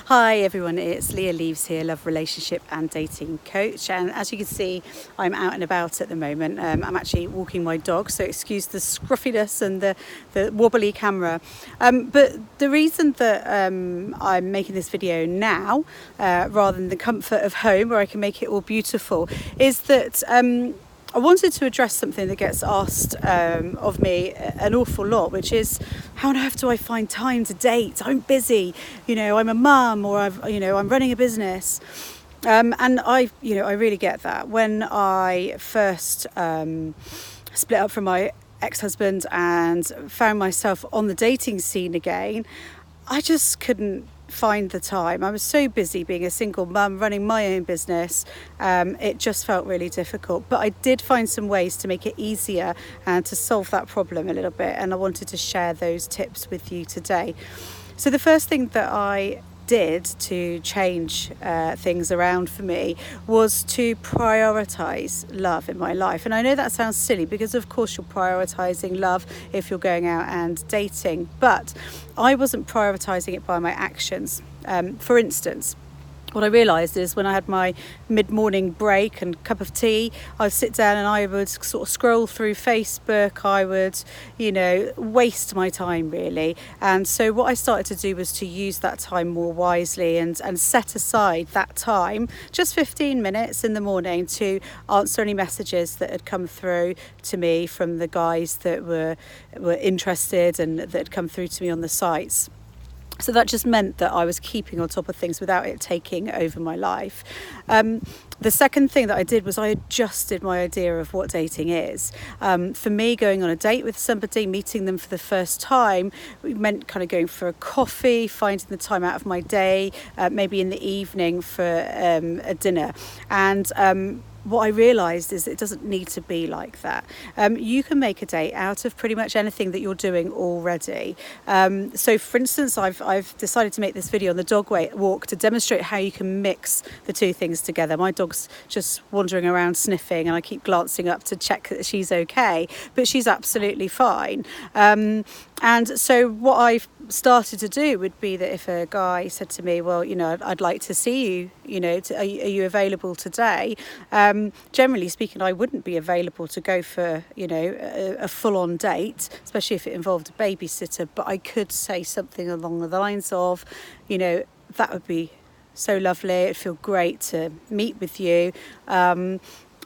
Hi everyone, it's Leah Leaves here, love, relationship and dating coach. And as you can see, I'm out and about at the moment. I'm actually walking my dog, so excuse the scruffiness and the wobbly camera. But the reason that I'm making this video now, rather than the comfort of home where I can make it all beautiful, is that I wanted to address something that gets asked of me an awful lot, which is how on earth do I find time to date? I'm busy, I'm a mum, or I'm running a business. And I really get that. When I first split up from my ex-husband and found myself on the dating scene again, I just couldn't find the time. I was so busy being a single mum, running my own business. It just felt really difficult. But I did find some ways to make it easier and to solve that problem a little bit. And I wanted to share those tips with you today. So the first thing that I did to change things around for me was to prioritize love in my life. And I know that sounds silly because of course you're prioritizing love if you're going out and dating, but I wasn't prioritizing it by my actions. For instance, what I realised is when I had my mid-morning break and cup of tea, I'd sit down and I would sort of scroll through Facebook. I would, waste my time really. And so what I started to do was to use that time more wisely and set aside that time, just 15 minutes in the morning, to answer any messages that had come through to me from the guys that were interested and that had come through to me on the sites. So that just meant that I was keeping on top of things without it taking over my life. The second thing that I did was I adjusted my idea of what dating is. For me, going on a date with somebody, meeting them for the first time, it meant kind of going for a coffee, finding the time out of my day, maybe in the evening for a dinner. And what I realised is it doesn't need to be like that. You can make a date out of pretty much anything that you're doing already. So for instance, I've decided to make this video on the dog walk to demonstrate how you can mix the two things together. My dog's just wandering around sniffing and I keep glancing up to check that she's okay, but she's absolutely fine. And so what I've started to do would be that if a guy said to me, well, I'd like to see you, are you available today? Generally speaking, I wouldn't be available to go for, a full-on date, especially if it involved a babysitter, but I could say something along the lines of, that would be so lovely, it'd feel great to meet with you.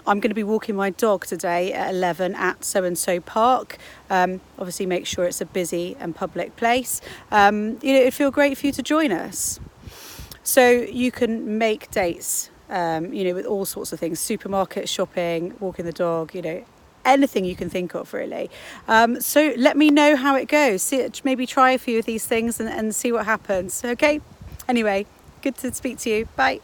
I'm going to be walking my dog today at 11 at so-and-so park. Obviously make sure it's a busy and public place. It'd feel great for you to join us. So you can make dates, with all sorts of things: supermarket, shopping, walking the dog, anything you can think of really. So let me know how it goes. Maybe try a few of these things and see what happens. Okay? Anyway, good to speak to you. Bye.